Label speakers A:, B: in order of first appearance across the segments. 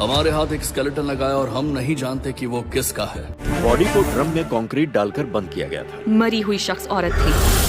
A: हमारे हाथ एक स्केलेटन लगाया और हम नहीं जानते कि वो किसका है।
B: बॉडी को ड्रम में कंक्रीट डालकर बंद किया गया था।
C: मरी हुई शख्स औरत थी।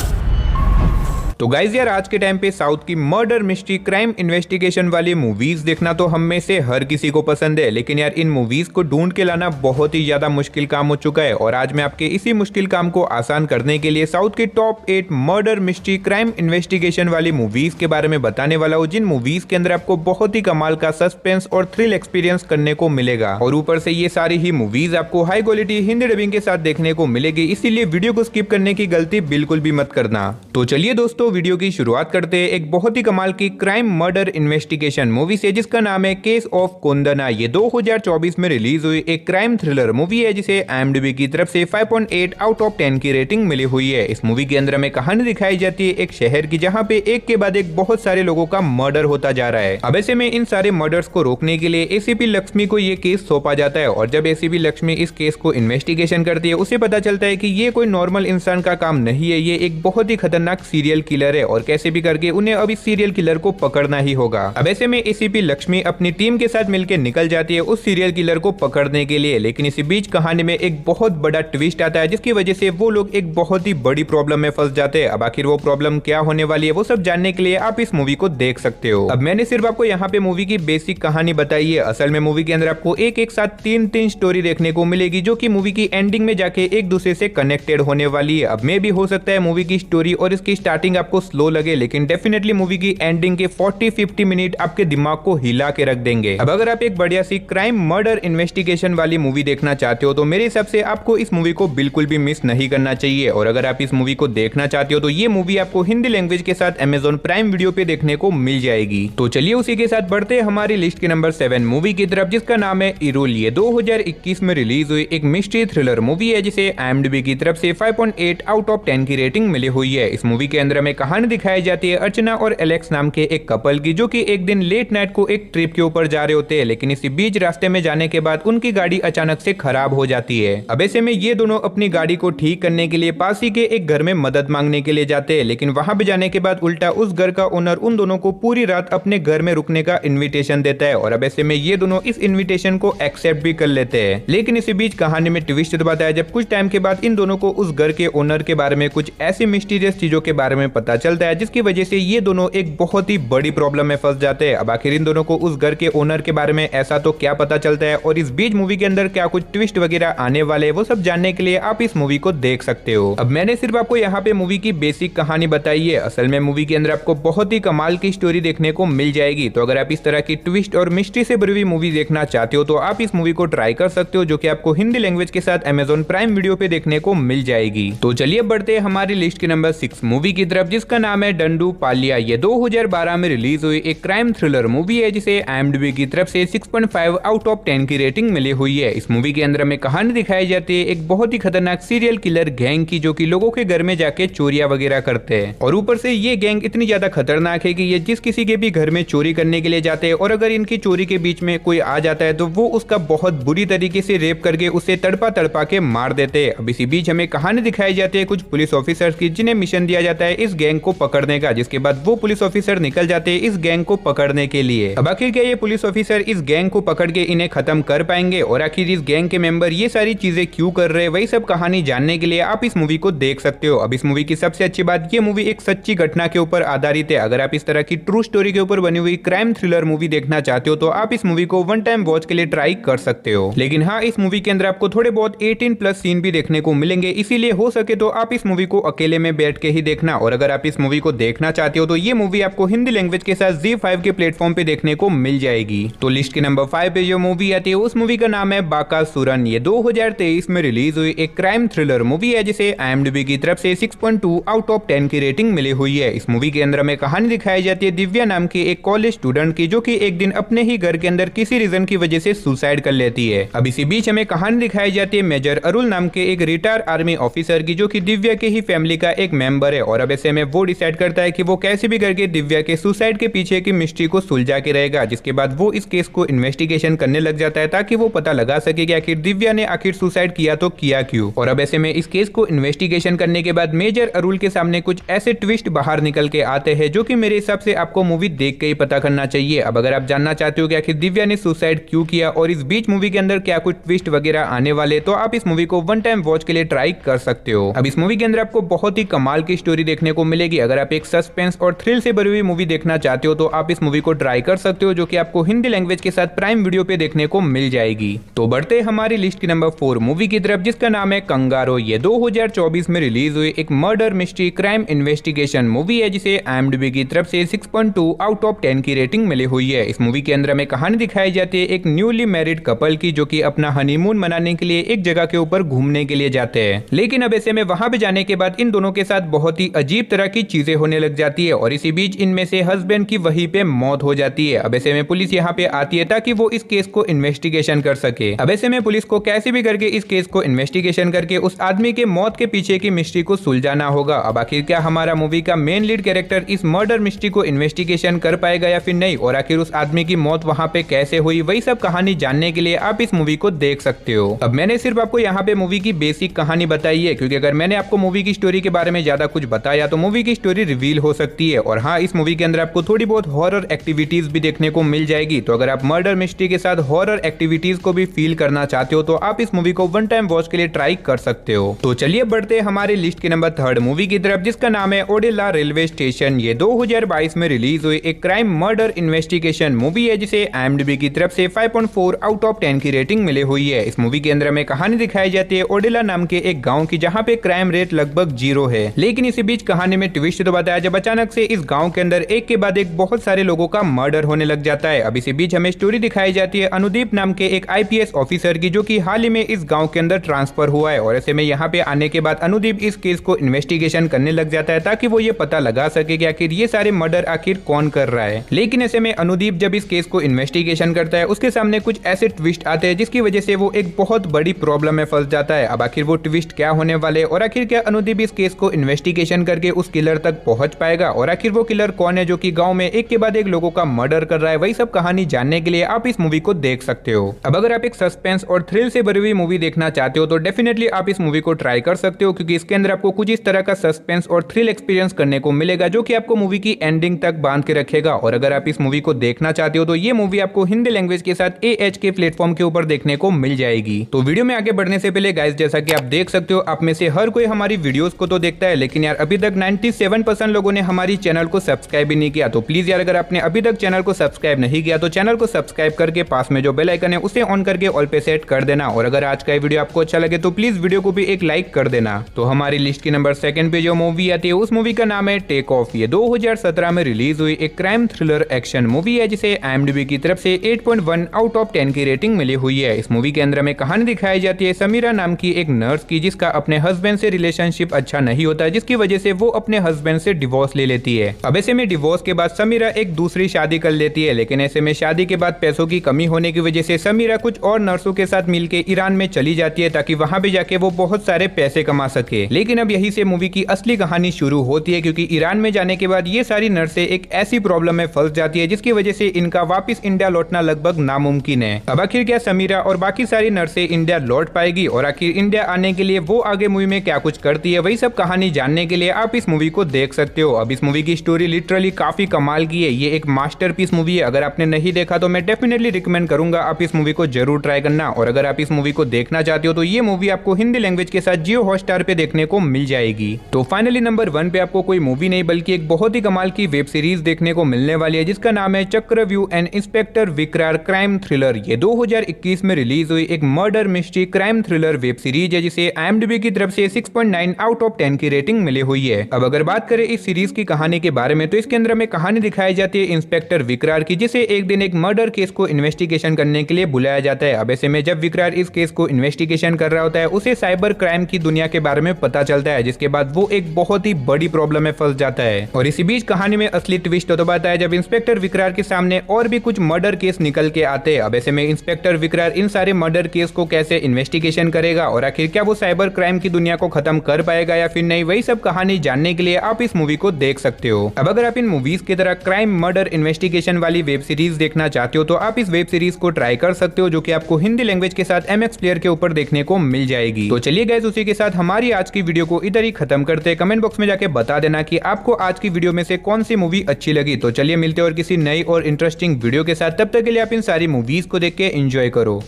D: तो गाइज यार, आज के टाइम पे साउथ की मर्डर मिस्ट्री क्राइम इन्वेस्टिगेशन वाली मूवीज देखना तो हम में से हर किसी को पसंद है, लेकिन यार इन मूवीज को ढूंढ के लाना बहुत ही ज्यादा मुश्किल काम हो चुका है। और आज मैं आपके इसी मुश्किल काम को आसान करने के लिए साउथ के top 8 murder mystery crime investigation वाली मूवीज के बारे में बताने वाला हूँ, जिन मूवीज के अंदर आपको बहुत ही कमाल का सस्पेंस और थ्रिल एक्सपीरियंस करने को मिलेगा। और ऊपर से ये सारी ही मूवीज आपको हाई क्वालिटी हिंदी डबिंग के साथ देखने को मिलेगी, इसीलिए वीडियो को स्किप करने की गलती बिल्कुल भी मत करना। तो चलिए दोस्तों, वीडियो की शुरुआत करते हैं एक बहुत ही कमाल की क्राइम मर्डर इन्वेस्टिगेशन मूवी से, जिसका नाम है केस ऑफ कोंदना। ये 2024 में रिलीज हुई एक क्राइम थ्रिलर मूवी है, जिसे IMDb की तरफ से 5.8 आउट ऑफ 10 की रेटिंग मिली हुई है। इस मूवी के अंदर हमें कहानी दिखाई जाती है एक शहर की, जहाँ पे एक के बाद एक बहुत सारे लोगों का मर्डर होता जा रहा है। अब ऐसे में इन सारे मर्डर्स को रोकने के लिए ACP लक्ष्मी को ये केस सौंपा जाता है। और जब ACP लक्ष्मी इस केस को इन्वेस्टिगेशन करती है, उसे पता चलता है कि ये कोई नॉर्मल इंसान का काम नहीं है, ये एक बहुत ही खतरनाक सीरियल किलर है और कैसे भी करके उन्हें अब इस सीरियल किलर को पकड़ना ही होगा। अब ऐसे में ACP लक्ष्मी अपनी टीम के साथ मिलकर निकल जाती है उस सीरियल किलर को पकड़ने के लिए। लेकिन इसी बीच कहानी में एक बहुत बड़ा ट्विस्ट आता है, जिसकी वजह से वो लोग एक बहुत ही बड़ी प्रॉब्लम में फंस जाते हैं। अब आखिर वो प्रॉब्लम क्या होने वाली है, वो सब जानने के लिए आप इस मूवी को देख सकते हो। अब मैंने सिर्फ आपको यहाँ पे मूवी की बेसिक कहानी बताई है। असल में मूवी के अंदर आपको एक साथ तीन स्टोरी देखने को मिलेगी, जो की मूवी की एंडिंग में जाके एक दूसरे से कनेक्टेड होने वाली है। अब मे भी हो सकता है मूवी की स्टोरी और इसकी स्टार्टिंग आपको स्लो लगे, लेकिन डेफिनेटली मूवी की एंडिंग के 40-50 मिनट आपके दिमाग को हिला के रख देंगे। अब अगर आप एक बढ़िया सी क्राइम मर्डर इन्वेस्टिगेशन वाली मूवी देखना चाहते हो, तो मेरे हिसाब से आपको इस मूवी को बिल्कुल भी मिस नहीं करना चाहिए। और अगर आप इस मूवी को देखना चाहते हो, तो ये मूवी आपको हिंदी लैंग्वेज के साथ Amazon प्राइम वीडियो पे देखने को मिल जाएगी। तो चलिए उसी के साथ बढ़ते हैं हमारी लिस्ट के नंबर 7 मूवी की तरफ, जिसका नाम है इरुल। ये 2021 में रिलीज हुई एक मिस्ट्री थ्रिलर मूवी है, जिसे IMDb की तरफ से 5.8 आउट ऑफ 10 की रेटिंग मिली हुई है। इस मूवी के अंदर हमें कहानी दिखाई जाती है अर्चना और एलेक्स नाम के एक कपल की, जो कि एक दिन लेट नाइट को एक ट्रिप के ऊपर जा रहे होते हैं। लेकिन इसी बीच रास्ते में जाने के बाद उनकी गाड़ी अचानक से खराब हो जाती है। अब ऐसे में ये दोनों अपनी गाड़ी को ठीक करने के लिए पास ही के एक घर में मदद मांगने के लिए जाते हैं। लेकिन वहां पे जाने के बाद उल्टा उस घर का ओनर उन दोनों को पूरी रात अपने घर में रुकने का इन्विटेशन देता है। और अब ऐसे में ये दोनों इस इन्विटेशन को एक्सेप्ट भी कर लेते हैं। लेकिन इसी बीच कहानी में ट्विस्ट बताया है, जब कुछ टाइम के बाद इन दोनों को उस घर के ओनर के बारे में कुछ ऐसी मिस्टीरियस चीजों के बारे में पता चलता है, जिसकी वजह से ये दोनों एक बहुत ही बड़ी प्रॉब्लम में फंस जाते हैं। अब आखिर इन दोनों को उस घर के ओनर के बारे में ऐसा तो क्या पता चलता है, और इस बीच मूवी के अंदर क्या कुछ ट्विस्ट वगैरह आने वाले हैं, वो सब जानने के लिए आप इस मूवी को देख सकते हो। अब मैंने सिर्फ आपको यहाँ पे मूवी की बेसिक कहानी बताई है। असल में मूवी के अंदर आपको बहुत ही कमाल की स्टोरी देखने को मिल जाएगी। तो अगर आप इस तरह की ट्विस्ट और मिस्ट्री से भरी हुई मूवी देखना चाहते हो, तो आप इस मूवी को ट्राई कर सकते हो, जो कि आपको हिंदी लैंग्वेज के साथ Amazon प्राइम वीडियो पे देखने को मिल जाएगी। तो चलिए बढ़ते हैं हमारी लिस्ट के नंबर 6 मूवी की तरफ, जिसका नाम है डंडू पालिया। ये 2012 में रिलीज हुई एक क्राइम थ्रिलर मूवी है, जिसे IMDb की तरफ से 6.5 आउट ऑफ 10 की रेटिंग मिली हुई है। इस मूवी के अंदर हमें कहानी दिखाई जाती है एक बहुत ही खतरनाक सीरियल किलर गैंग की, जो कि लोगों के घर में जाके चोरियां वगैरह करते हैं। और ऊपर से ये गैंग इतनी ज्यादा खतरनाक है कि ये जिस किसी के भी घर में चोरी करने के लिए जाते हैं, और अगर इनकी चोरी के बीच में कोई आ जाता है, तो वो उसका बहुत बुरी तरीके से रेप करके उसे तड़पा के मार देते हैं। अब इसी बीच हमें कहानी दिखाई जाती है कुछ पुलिस ऑफिसर्स की, जिन्हें मिशन दिया जाता है इस गैंग को पकड़ने का, जिसके बाद वो पुलिस ऑफिसर निकल जाते हैं इस गैंग को पकड़ने के लिए। अब आखिर क्या ये पुलिस ऑफिसर इस गैंग को पकड़ के इन्हें खत्म कर पाएंगे, और आखिर इस गैंग के मेंबर ये सारी चीजें क्यों कर रहे हैं, वही सब कहानी जानने के लिए आप इस मूवी को देख सकते हो। अब इस मूवी की सबसे अच्छी बात, ये मूवी एक सच्ची घटना के ऊपर आधारित है। अगर आप इस तरह की ट्रू स्टोरी के ऊपर बनी हुई क्राइम थ्रिलर मूवी देखना चाहते हो, तो आप इस मूवी को वन टाइम वॉच के लिए ट्राई कर सकते हो। लेकिन हाँ, इस मूवी के अंदर आपको थोड़े बहुत 18+ सीन भी देखने को मिलेंगे, इसीलिए हो सके तो आप इस मूवी को अकेले में बैठ के ही देखना। और अगर आप इस मूवी को देखना चाहते हो, तो ये मूवी आपको हिंदी लैंग्वेज के साथ ZEE5 के प्लेटफॉर्म पे देखने को मिल जाएगी। तो लिस्ट के नंबर 5 पे जो मूवी आती है, उस मूवी का नाम है बाकासुरन। ये 2023 में रिलीज हुई एक क्राइम थ्रिलर मूवी है, जिसे IMDb की तरफ से 6.2 आउट ऑफ 10 की रेटिंग मिली हुई है। इस मूवी के अंदर हमें कहानी दिखाई जाती है दिव्या नाम की एक कॉलेज स्टूडेंट की, जो कि एक दिन अपने ही घर के अंदर किसी रीजन की वजह से सुसाइड कर लेती है। अब इसी बीच हमें कहानी दिखाई जाती है मेजर अरुल नाम के एक रिटायर आर्मी ऑफिसर की, जो कि दिव्या के ही फैमिली का एक मेंबर है। और अब ऐसे में में वो डिसाइड करता है कि वो कैसे भी करके दिव्या के सुसाइड के पीछे की मिस्ट्री को सुलझा के रहेगा, जिसके बाद वो इस केस को इन्वेस्टिगेशन करने लग जाता है ताकि वो पता लगा सके कि आखिर दिव्या ने आखिर सुसाइड किया तो किया क्यों। और अब ऐसे में इस केस को इन्वेस्टिगेशन करने के बाद मेजर अरुल के सामने कुछ ऐसे ट्विस्ट बाहर निकल के आते हैं जो कि मेरे हिसाब से आपको मूवी देख के ही पता करना चाहिए। अब अगर आप जानना चाहते हो कि आखिर दिव्या ने सुसाइड क्यों किया और इस बीच मूवी के अंदर क्या कुछ ट्विस्ट वगैरह आने वाले, तो आप इस मूवी को वन टाइम वॉच के लिए ट्राई कर सकते हो। अब इस मूवी के अंदर आपको बहुत ही कमाल की स्टोरी देखने को मिलेगी। अगर आप एक सस्पेंस और थ्रिल से भरी हुई मूवी देखना चाहते हो तो आप इस मूवी को ट्राई कर सकते हो, जो कि आपको हिंदी लैंग्वेज के साथ प्राइम वीडियो पे देखने को मिल जाएगी। तो बढ़ते हैं हमारी लिस्ट की नंबर 4 मूवी की तरफ, जिसका नाम है कंगारो। ये 2024 में रिलीज हुई एक murder mystery crime investigation movie है, जिसे IMDb की तरफ से 6.2 आउट ऑफ 10 की रेटिंग मिली हुई है। इस मूवी के अंदर हमें कहानी दिखाई जाती है एक न्यूली मैरिड कपल की, जो कि अपना हनीमून मनाने के लिए एक जगह के ऊपर घूमने के लिए जाते हैं। लेकिन अब ऐसे में वहां पे जाने के बाद इन दोनों के साथ बहुत ही अजीब तरह की चीजें होने लग जाती है और इसी बीच इनमें से हस्बैंड की वहीं पे मौत हो जाती है। अब ऐसे में पुलिस यहाँ पे आती है ताकि वो इस केस को इन्वेस्टिगेशन कर सके। अब ऐसे में पुलिस को कैसे भी करके इस केस को इन्वेस्टिगेशन करके उस आदमी के मौत के पीछे की मिस्ट्री को सुलझाना होगा। अब आखिर क्या हमारा मूवी का मेन लीड कैरेक्टर इस मर्डर मिस्ट्री को इन्वेस्टिगेशन कर पाएगा या फिर नहीं, और आखिर उस आदमी की मौत वहां पे कैसे हुई, वही सब कहानी जानने के लिए आप इस मूवी को देख सकते हो। अब मैंने सिर्फ आपको यहाँ पे मूवी की बेसिक कहानी बताई है, क्योंकि अगर मैंने आपको मूवी की स्टोरी के बारे में ज्यादा कुछ बताया तो मूवी की स्टोरी रिवील हो सकती है। और हाँ, इस मूवी के अंदर आपको थोड़ी बहुत हॉरर एक्टिविटीज भी देखने को मिल जाएगी। तो अगर आप मर्डर मिस्ट्री के साथ हॉरर एक्टिविटीज को भी फील करना चाहते हो तो आप इस मूवी को वन टाइम वॉच के लिए ट्राई कर सकते हो। तो चलिए बढ़ते हैं हमारी लिस्ट के नंबर 3 मूवी की तरफ, जिसका नाम है ओडेला रेलवे स्टेशन। ये 2022 में रिलीज हुई एक क्राइम मर्डर इन्वेस्टिगेशन मूवी है, जिसे IMDb की तरफ से 5.4 आउट ऑफ 10 की रेटिंग मिली हुई है। इस मूवी के अंदर हमें कहानी दिखाई जाती है ओडेला नाम के एक गाँव की, जहाँ पे क्राइम रेट लगभग 0 है। लेकिन इसी बीच कहानी में ट्विस्ट तो बताया जब अचानक से इस गाँव के अंदर एक के बाद एक बहुत सारे लोगों का मर्डर होने लग जाता है। अब इसी बीच हमें स्टोरी दिखाई जाती है अनुदीप नाम के एक IPS ऑफिसर की, जो कि हाल ही में इस गांव के अंदर ट्रांसफर हुआ है। और ऐसे में यहाँ पे आने के बाद अनुदीप इस केस को इन्वेस्टिगेशन करने लग जाता है ताकि वो ये पता लगा सके कि आखिर ये सारे मर्डर आखिर कौन कर रहा है। लेकिन ऐसे में अनुदीप जब इस केस को इन्वेस्टिगेशन करता है, उसके सामने कुछ ऐसे ट्विस्ट आते हैं जिसकी वजह से वो एक बहुत बड़ी प्रॉब्लम में फंस जाता है। अब आखिर वो ट्विस्ट क्या होने वाले और आखिर क्या अनुदीप इस केस को इन्वेस्टिगेशन करके उस किलर तक पहुंच पाएगा, और आखिर वो किलर कौन है जो कि गांव में एक के बाद एक लोगों का मर्डर कर रहा है, वही सब कहानी जानने के लिए आप इस मूवी को देख सकते हो। अब अगर आप एक सस्पेंस और थ्रिल से भरी हुई मूवी देखना चाहते हो तो डेफिनेटली आप इस मूवी को ट्राई कर सकते हो, क्योंकि इसके अंदर आपको कुछ इस तरह का सस्पेंस और थ्रिल एक्सपीरियंस करने को मिलेगा जो कि आपको मूवी की एंडिंग तक बांध के रखेगा। और अगर आप इस मूवी को देखना चाहते हो तो ये मूवी आपको हिंदी लैंग्वेज के साथ AH के प्लेटफॉर्म के ऊपर देखने को मिल जाएगी। तो वीडियो में आगे बढ़ने से पहले गाइस, जैसा कि आप देख सकते हो, आप में से हर कोई हमारी वीडियोस को तो देखता है, लेकिन यार अभी तक 97% लोगों ने हमारी चैनल को सब्सक्राइब भी नहीं किया। तो प्लीज यार, अगर आपने अभी तक चैनल को सब्सक्राइब नहीं किया तो चैनल को सब्सक्राइब करके पास में जो बेल आइकन है उसे ऑन करके ऑल पे सेट कर देना। और अगर आज का वीडियो आपको अच्छा लगे तो प्लीज वीडियो को भी एक लाइक कर देना। तो हमारी लिस्ट की नंबर 2 पे जो मूवी आती है उस मूवी का नाम है टेक ऑफ। ये 2017 में रिलीज हुई एक क्राइम थ्रिलर एक्शन मूवी है, जिसे IMDb की तरफ से 8.1 आउट ऑफ 10 की रेटिंग मिली हुई है। इस मूवी के अंदर हमें कहानी दिखाई जाती है समीरा नाम की एक नर्स की, जिसका अपने हस्बैंड से रिलेशनशिप अच्छा नहीं होता, जिसकी वजह से वो अपने हस्बैंड से डिवोर्स ले लेती है। अब ऐसे में डिवोर्स के बाद समीरा एक दूसरी शादी कर लेती है, लेकिन ऐसे में शादी के बाद पैसों की कमी होने की वजह से समीरा कुछ और नर्सों के साथ मिलकर ईरान में चली जाती है ताकि वहां भी जाके वो बहुत सारे पैसे कमा सके। लेकिन अब यही से मूवी की असली कहानी शुरू होती है, क्योंकि ईरान में जाने के बाद ये सारी नर्सें एक ऐसी प्रॉब्लम में फंस जाती है जिसकी वजह से इनका वापस इंडिया लौटना लगभग नामुमकिन है। अब आखिर क्या समीरा और बाकी सारी नर्सें इंडिया लौट पाएगी, और आखिर इंडिया आने के लिए वो आगे मूवी में क्या कुछ करती है, वही सब कहानी जानने के लिए आप इस मूवी को देख सकते हो। अब इस मूवी की स्टोरी लिटरली काफी कमाल की है, ये एक मास्टरपीस मूवी है। अगर आपने नहीं देखा तो मैं डेफिनेटली रिकमेंड करूंगा आप इस मूवी को जरूर ट्राई करना। और अगर आप इस मूवी को देखना चाहते हो तो ये मूवी आपको हिंदी लैंग्वेज के साथ जियो हॉटस्टार पे देखने को मिल जाएगी। तो फाइनली नंबर 1 पे आपको कोई मूवी नहीं बल्कि एक बहुत ही कमाल की वेब सीरीज देखने को मिलने वाली है, जिसका नाम है चक्रव्यूह एंड इंस्पेक्टर विक्रार क्राइम थ्रिलर। ये 2021 में रिलीज हुई एक murder mystery crime thriller web series है, जिसे IMDb की तरफ से 6.9 आउट ऑफ 10 की रेटिंग मिली हुई है। अब अगर बात करें इस सीरीज की कहानी के बारे में तो इसके अंदर में कहानी दिखाई जाती है इंस्पेक्टर विक्रार की, जिसे एक दिन एक मर्डर केस को इन्वेस्टिगेशन करने के लिए बुलाया जाता है। अब ऐसे में जब विक्रार इस केस को इन्वेस्टिगेशन कर रहा होता है, उसे साइबर क्राइम की दुनिया के बारे में पता चलता है, जिसके बाद वो एक बहुत ही बड़ी प्रॉब्लम में फंस जाता है। और इसी बीच कहानी में असली ट्विस्ट तो बताया जब इंस्पेक्टर विक्रार के सामने और भी कुछ मर्डर केस निकल के आते हैं। अब ऐसे में इंस्पेक्टर विक्रार इन सारे मर्डर केस को कैसे इन्वेस्टिगेशन करेगा और आखिर क्या वो साइबर क्राइम की दुनिया को खत्म कर पाएगा या फिर नहीं, वही सब कहानी जानने जानने के लिए आप इस मूवी को देख सकते हो। अब अगर आप इन मूवीज की तरह क्राइम मर्डर इन्वेस्टिगेशन वाली वेब सीरीज देखना चाहते हो तो आप इस वेब सीरीज को ट्राई कर सकते हो, जो कि आपको हिंदी लैंग्वेज के साथ MX प्लेयर के ऊपर देखने को मिल जाएगी। तो चलिए गाइस, उसी के साथ हमारी आज की वीडियो को इधर ही खत्म करते हैं। कमेंट बॉक्स में जाके बता देना कि आपको आज की वीडियो में से कौन सी मूवी अच्छी लगी। तो चलिए मिलते हैं और किसी नई और इंटरेस्टिंग वीडियो के साथ। तब तक के लिए आप इन सारी मूवीज को देख के एंजॉय करो।